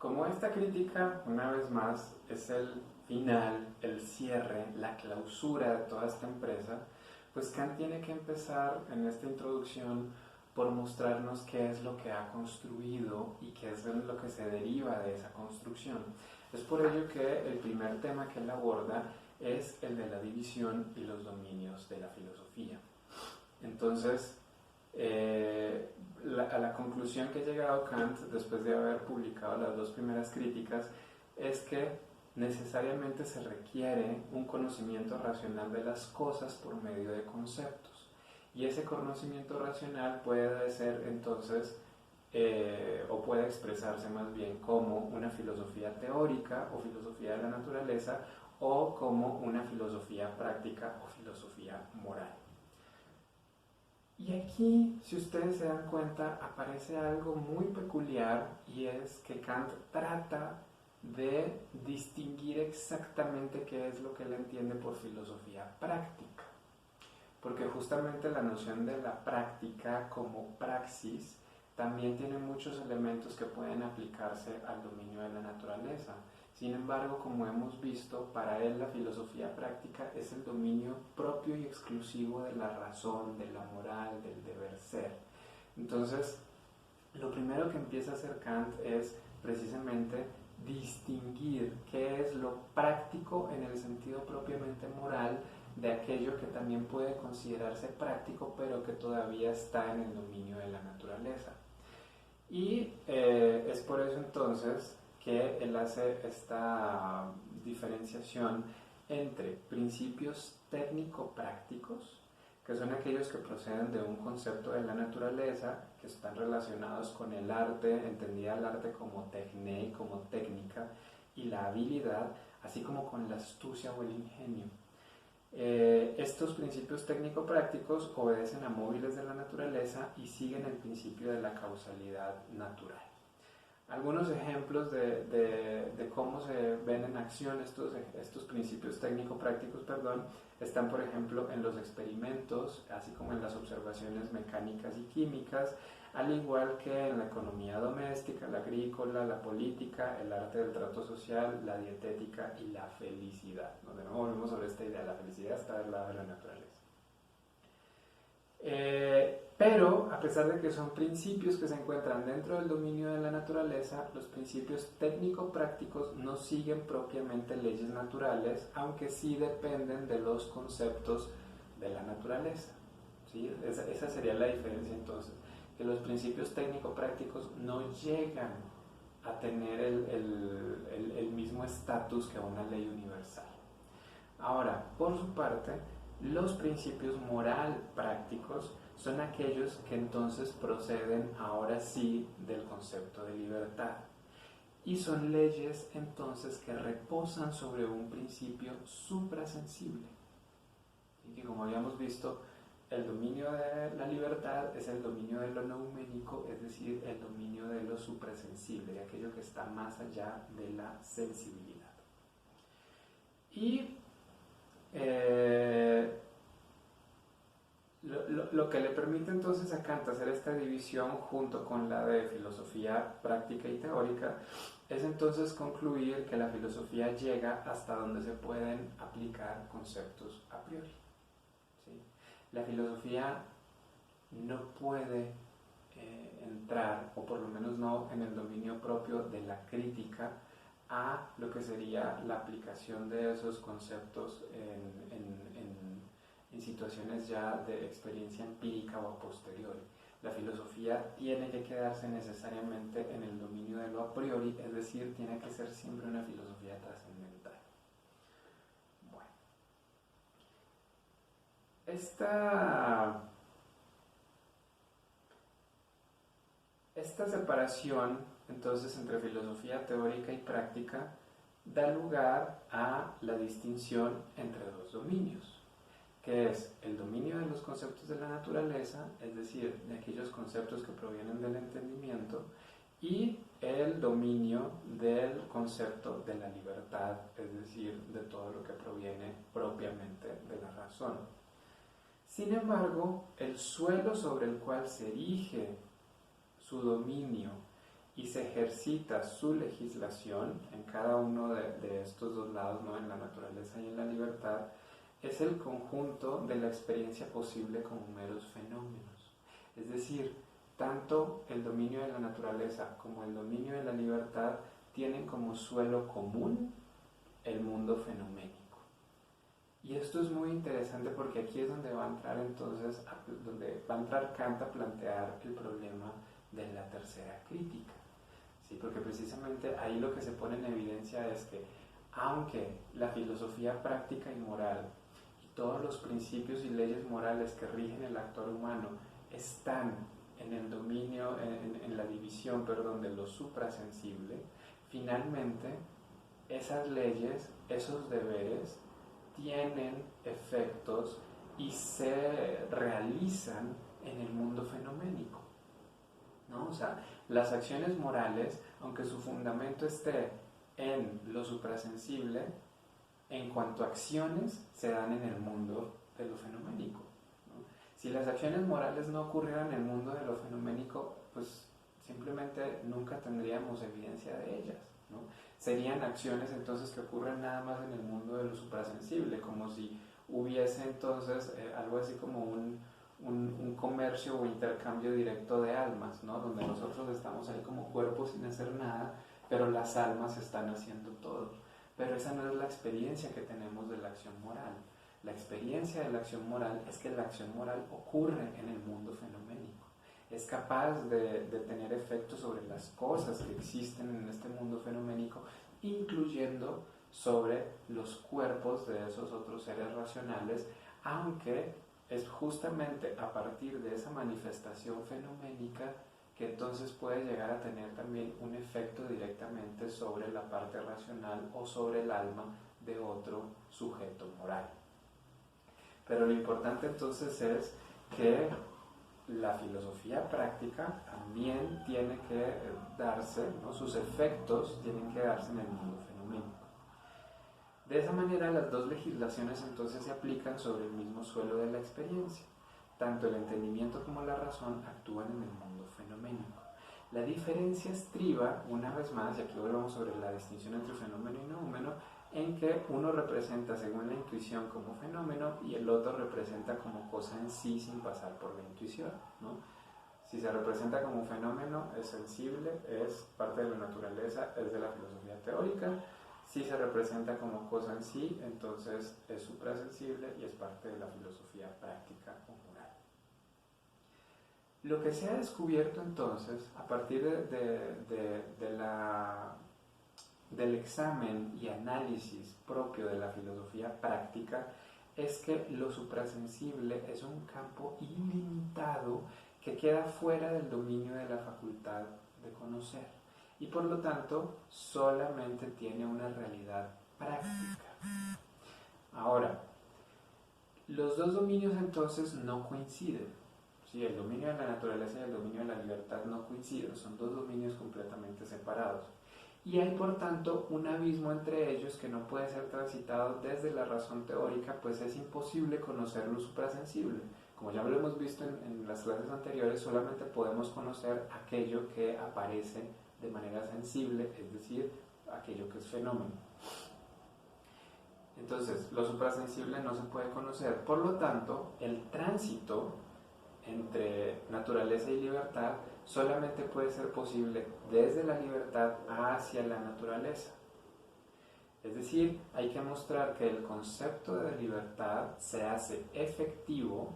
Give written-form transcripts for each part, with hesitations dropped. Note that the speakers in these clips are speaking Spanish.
Como esta crítica, una vez más, es el final, el cierre, la clausura de toda esta empresa, pues Kant tiene que empezar en esta introducción por mostrarnos qué es lo que ha construido y qué es lo que se deriva de esa construcción. Es por ello que el primer tema que él aborda es el de la división y los dominios de la filosofía. Entonces, a la conclusión que ha llegado Kant después de haber publicado las dos primeras críticas es que necesariamente se requiere un conocimiento racional de las cosas por medio de conceptos, y ese conocimiento racional puede ser entonces o puede expresarse más bien como una filosofía teórica o filosofía de la naturaleza, o como una filosofía práctica o filosofía moral. Y aquí, si ustedes se dan cuenta, aparece algo muy peculiar, y es que Kant trata de distinguir exactamente qué es lo que él entiende por filosofía práctica. Porque justamente la noción de la práctica como praxis también tiene muchos elementos que pueden aplicarse al dominio de la naturaleza. Sin embargo, como hemos visto, para él la filosofía práctica es el dominio propio y exclusivo de la razón, de la moral, del deber ser. Entonces, lo primero que empieza a hacer Kant es precisamente distinguir qué es lo práctico en el sentido propiamente moral de aquello que también puede considerarse práctico, pero que todavía está en el dominio de la naturaleza. Y es por eso entonces que él hace esta diferenciación entre principios técnico-prácticos, que son aquellos que proceden de un concepto de la naturaleza, que están relacionados con el arte, entendida el arte como techné, como técnica, y la habilidad, así como con la astucia o el ingenio. Estos principios técnico-prácticos obedecen a móviles de la naturaleza y siguen el principio de la causalidad natural. Algunos ejemplos de cómo se ven en acción estos principios técnico-prácticos, están por ejemplo en los experimentos, así como en las observaciones mecánicas y químicas, al igual que en la economía doméstica, la agrícola, la política, el arte del trato social, la dietética y la felicidad. De nuevo volvemos sobre esta idea, la felicidad está del lado de la naturaleza. Pero, a pesar de que son principios que se encuentran dentro del dominio de la naturaleza, los principios técnico-prácticos no siguen propiamente leyes naturales, aunque sí dependen de los conceptos de la naturaleza. ¿Sí? Esa sería la diferencia entonces, que los principios técnico-prácticos no llegan a tener el mismo estatus que una ley universal. Ahora, por su parte, los principios moral prácticos son aquellos que entonces proceden ahora sí del concepto de libertad, y son leyes entonces que reposan sobre un principio suprasensible, y que, como habíamos visto, el dominio de la libertad es el dominio de lo nouménico, es decir, el dominio de lo suprasensible, de aquello que está más allá de la sensibilidad. Y lo que le permite entonces a Kant hacer esta división junto con la de filosofía práctica y teórica es entonces concluir que la filosofía llega hasta donde se pueden aplicar conceptos a priori. ¿Sí? La filosofía no puede entrar, o por lo menos no en el dominio propio de la crítica, a lo que sería la aplicación de esos conceptos en situaciones ya de experiencia empírica o a posteriori. La filosofía tiene que quedarse necesariamente en el dominio de lo a priori, es decir, tiene que ser siempre una filosofía trascendental. Bueno, esta separación entonces entre filosofía teórica y práctica da lugar a la distinción entre dos dominios, que es el dominio de los conceptos de la naturaleza, es decir, de aquellos conceptos que provienen del entendimiento, y el dominio del concepto de la libertad, es decir, de todo lo que proviene propiamente de la razón. Sin embargo, el suelo sobre el cual se erige su dominio y se ejercita su legislación en cada uno de estos dos lados, ¿no? En la naturaleza y en la libertad, es el conjunto de la experiencia posible como meros fenómenos. Es decir, tanto el dominio de la naturaleza como el dominio de la libertad tienen como suelo común el mundo fenoménico. Y esto es muy interesante porque aquí es donde va a entrar entonces, donde va a entrar Kant a plantear el problema de la tercera crítica. ¿Sí? Porque precisamente ahí lo que se pone en evidencia es que aunque la filosofía práctica y moral y todos los principios y leyes morales que rigen el actuar humano están en el dominio, en la división, perdón, de lo suprasensible, finalmente esas leyes, esos deberes, tienen efectos y se realizan en el mundo fenoménico, ¿no? O sea, las acciones morales, aunque su fundamento esté en lo suprasensible, en cuanto a acciones, se dan en el mundo de lo fenoménico, ¿no? Si las acciones morales no ocurrieran en el mundo de lo fenoménico, pues simplemente nunca tendríamos evidencia de ellas, ¿no? Serían acciones entonces que ocurren nada más en el mundo de lo suprasensible, como si hubiese entonces algo así como un comercio o intercambio directo de almas, ¿no? Donde nosotros estamos ahí como cuerpos sin hacer nada, pero las almas están haciendo todo. Pero esa no es la experiencia que tenemos de la acción moral. La experiencia de la acción moral es que la acción moral ocurre en el mundo fenoménico. Es capaz de tener efectos sobre las cosas que existen en este mundo fenoménico, incluyendo sobre los cuerpos de esos otros seres racionales, aunque es justamente a partir de esa manifestación fenoménica que entonces puede llegar a tener también un efecto directamente sobre la parte racional o sobre el alma de otro sujeto moral. Pero lo importante entonces es que la filosofía práctica también tiene que darse, ¿no? Sus efectos tienen que darse en el mundo fenoménico. De esa manera las dos legislaciones entonces se aplican sobre el mismo suelo de la experiencia. Tanto el entendimiento como la razón actúan en el mundo fenoménico. La diferencia estriba, una vez más, y aquí volvemos sobre la distinción entre fenómeno y noúmeno, en que uno representa según la intuición como fenómeno y el otro representa como cosa en sí sin pasar por la intuición, ¿no? Si se representa como fenómeno, es sensible, es parte de la naturaleza, es de la filosofía teórica. Si se representa como cosa en sí, entonces es suprasensible y es parte de la filosofía práctica o moral. Lo que se ha descubierto entonces, a partir del examen y análisis propio de la filosofía práctica, es que lo suprasensible es un campo ilimitado que queda fuera del dominio de la facultad de conocer y por lo tanto solamente tiene una realidad práctica. Ahora, los dos dominios entonces no coinciden. Sí, el dominio de la naturaleza y el dominio de la libertad no coinciden, son dos dominios completamente separados. Y hay por tanto un abismo entre ellos que no puede ser transitado desde la razón teórica, pues es imposible conocer lo suprasensible. Como ya lo hemos visto en las clases anteriores, solamente podemos conocer aquello que aparece de manera sensible, es decir, aquello que es fenómeno. Entonces, lo suprasensible no se puede conocer, por lo tanto, el tránsito entre naturaleza y libertad solamente puede ser posible desde la libertad hacia la naturaleza. Es decir, hay que mostrar que el concepto de libertad se hace efectivo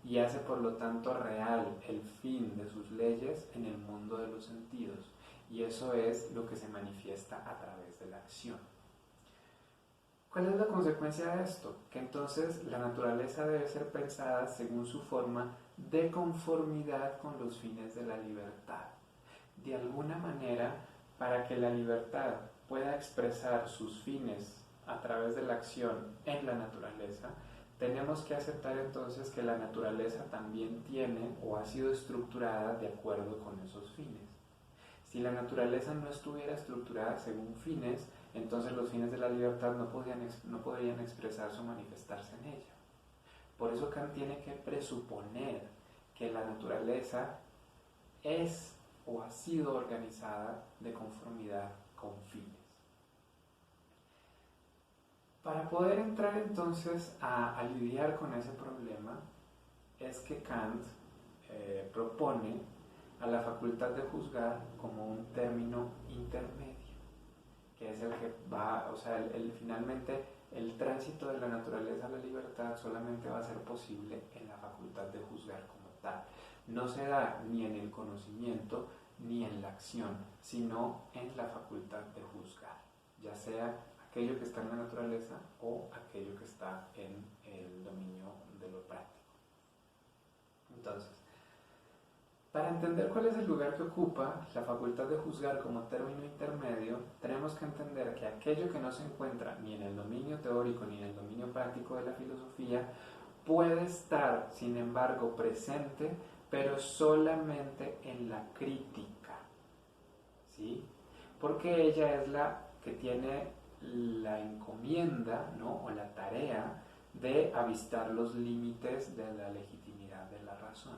y hace por lo tanto real el fin de sus leyes en el mundo de los sentidos. Y eso es lo que se manifiesta a través de la acción. ¿Cuál es la consecuencia de esto? Que entonces la naturaleza debe ser pensada según su forma de conformidad con los fines de la libertad. De alguna manera, para que la libertad pueda expresar sus fines a través de la acción en la naturaleza, tenemos que aceptar entonces que la naturaleza también tiene o ha sido estructurada de acuerdo con esos fines. Si la naturaleza no estuviera estructurada según fines, entonces los fines de la libertad no podrían expresarse o manifestarse en ella. Por eso Kant tiene que presuponer que la naturaleza es o ha sido organizada de conformidad con fines. Para poder entrar entonces a lidiar con ese problema, es que Kant propone a la facultad de juzgar como un término intermedio, que es el que va, o sea, finalmente el tránsito de la naturaleza a la libertad solamente va a ser posible en la facultad de juzgar como tal. No se da ni en el conocimiento ni en la acción, sino en la facultad de juzgar, ya sea aquello que está en la naturaleza o aquello que está en el dominio de lo práctico. Entonces, para entender cuál es el lugar que ocupa la facultad de juzgar como término intermedio, tenemos que entender que aquello que no se encuentra ni en el dominio teórico ni en el dominio práctico de la filosofía puede estar, sin embargo, presente, pero solamente en la crítica, ¿sí? Porque ella es la que tiene la encomienda, ¿no?, o la tarea de avistar los límites de la legitimidad de la razón.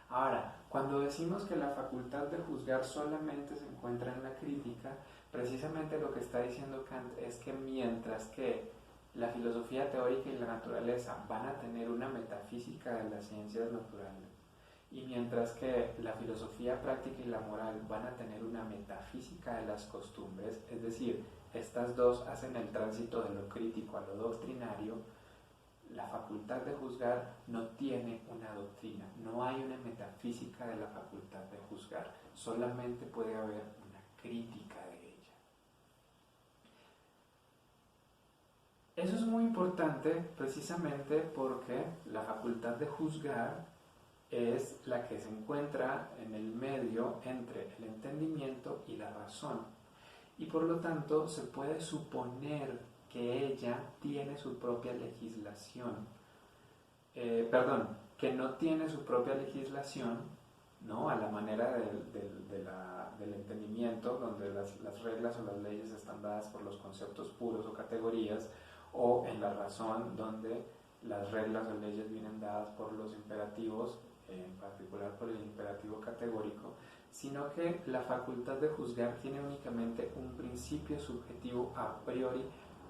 Ahora, cuando decimos que la facultad de juzgar solamente se encuentra en la crítica, precisamente lo que está diciendo Kant es que mientras que la filosofía teórica y la naturaleza van a tener una metafísica de las ciencias naturales, y mientras que la filosofía práctica y la moral van a tener una metafísica de las costumbres, es decir, estas dos hacen el tránsito de lo crítico a lo doctrinario, la facultad de juzgar no tiene una doctrina, no hay una metafísica de la facultad de juzgar, solamente puede haber una crítica de ella. Eso es muy importante precisamente porque la facultad de juzgar es la que se encuentra en el medio entre el entendimiento y la razón, y por lo tanto se puede suponer que ella tiene su propia legislación, que no tiene su propia legislación, ¿no?, a la manera del entendimiento, donde las reglas o las leyes están dadas por los conceptos puros o categorías, o en la razón, donde las reglas o leyes vienen dadas por los imperativos, en particular por el imperativo categórico, sino que la facultad de juzgar tiene únicamente un principio subjetivo a priori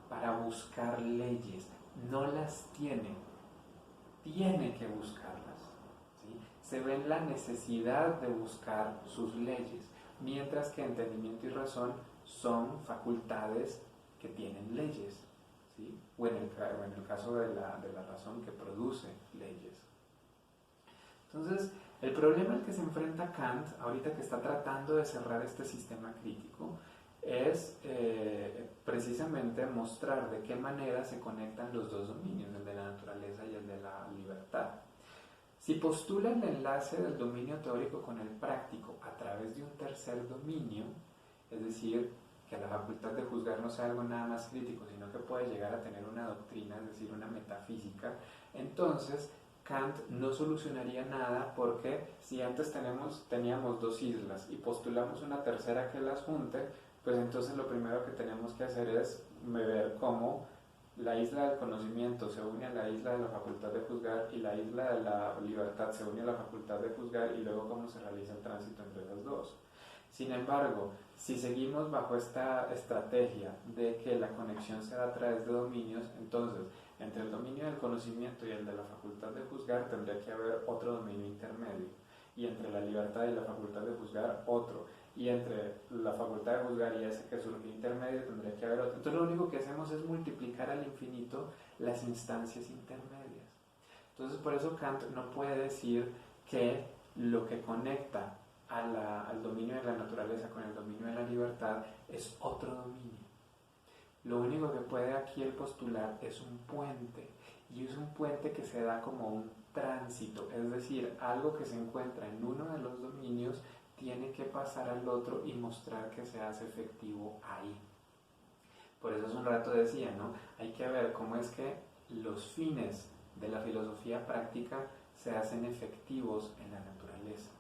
para buscar leyes. No las tiene que buscarlas, ¿sí? Se ve en la necesidad de buscar sus leyes, mientras que entendimiento y razón son facultades que tienen leyes, ¿sí? O en el caso de la razón, que produce leyes. Entonces, el problema al que se enfrenta Kant, ahorita que está tratando de cerrar este sistema crítico, es precisamente mostrar de qué manera se conectan los dos dominios, el de la naturaleza y el de la libertad. Si postula el enlace del dominio teórico con el práctico a través de un tercer dominio, es decir, que la facultad de juzgar no sea algo nada más crítico, sino que puede llegar a tener una doctrina, es decir, una metafísica, entonces Kant no solucionaría nada, porque si antes teníamos dos islas y postulamos una tercera que las junte, pues entonces lo primero que tenemos que hacer es ver cómo la isla del conocimiento se une a la isla de la facultad de juzgar y la isla de la libertad se une a la facultad de juzgar, y luego cómo se realiza el tránsito entre las dos. Sin embargo, si seguimos bajo esta estrategia de que la conexión se da a través de dominios, entonces entre el dominio del conocimiento y el de la facultad de juzgar tendría que haber otro dominio intermedio, y entre la libertad y la facultad de juzgar otro, y entre la facultad de juzgar y ese que surge intermedio tendría que haber otro. Entonces lo único que hacemos es multiplicar al infinito las instancias intermedias. Entonces por eso Kant no puede decir que lo que conecta al dominio de la naturaleza con el dominio de la libertad es otro dominio. Lo único que puede aquí el postular es un puente, y es un puente que se da como un tránsito, es decir, algo que se encuentra en uno de los dominios tiene que pasar al otro y mostrar que se hace efectivo ahí. Por eso hace un rato decía, ¿no?, hay que ver cómo es que los fines de la filosofía práctica se hacen efectivos en la naturaleza.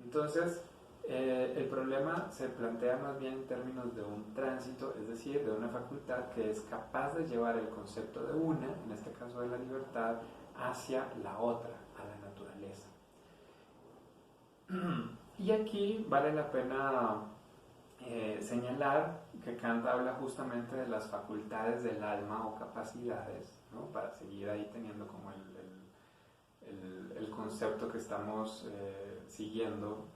Entonces, el problema se plantea más bien en términos de un tránsito, es decir, de una facultad que es capaz de llevar el concepto de una, en este caso de la libertad, hacia la otra, a la naturaleza. Y aquí vale la pena señalar que Kant habla justamente de las facultades del alma o capacidades, ¿no? Para seguir ahí teniendo como el concepto que estamos siguiendo,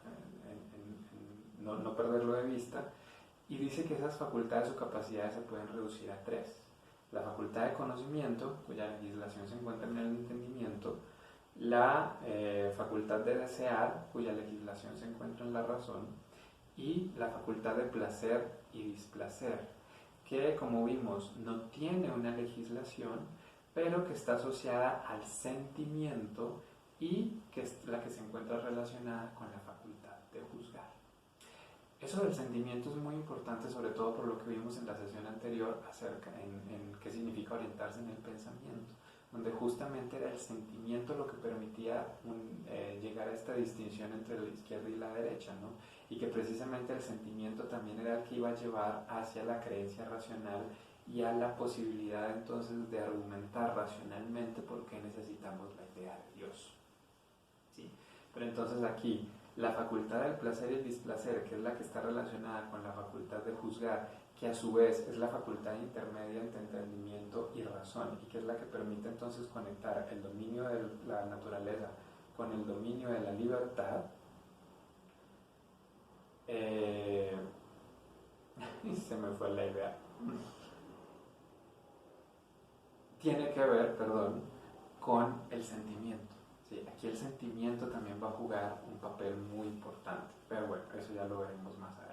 no perderlo de vista, y dice que esas facultades o capacidades se pueden reducir a tres. La facultad de conocimiento, cuya legislación se encuentra en el entendimiento, la facultad de desear, cuya legislación se encuentra en la razón, y la facultad de placer y displacer, que como vimos no tiene una legislación, pero que está asociada al sentimiento y que es la que se encuentra relacionada con la facultad de juzgar. Eso del sentimiento es muy importante, sobre todo por lo que vimos en la sesión anterior acerca en qué significa orientarse en el pensamiento, donde justamente era el sentimiento lo que permitía llegar a esta distinción entre la izquierda y la derecha, ¿no? Y que precisamente el sentimiento también era el que iba a llevar hacia la creencia racional y a la posibilidad entonces de argumentar racionalmente por qué necesitamos la idea de Dios. ¿Sí? Pero entonces aquí, la facultad del placer y el displacer, que es la que está relacionada con la facultad de juzgar, que a su vez es la facultad intermedia entre entendimiento y razón, y que es la que permite entonces conectar el dominio de la naturaleza con el dominio de la libertad, se me fue la idea. Tiene que ver, con el sentimiento. ¿Sí? Aquí el sentimiento también va a jugar un papel muy importante, pero bueno, eso ya lo veremos más adelante.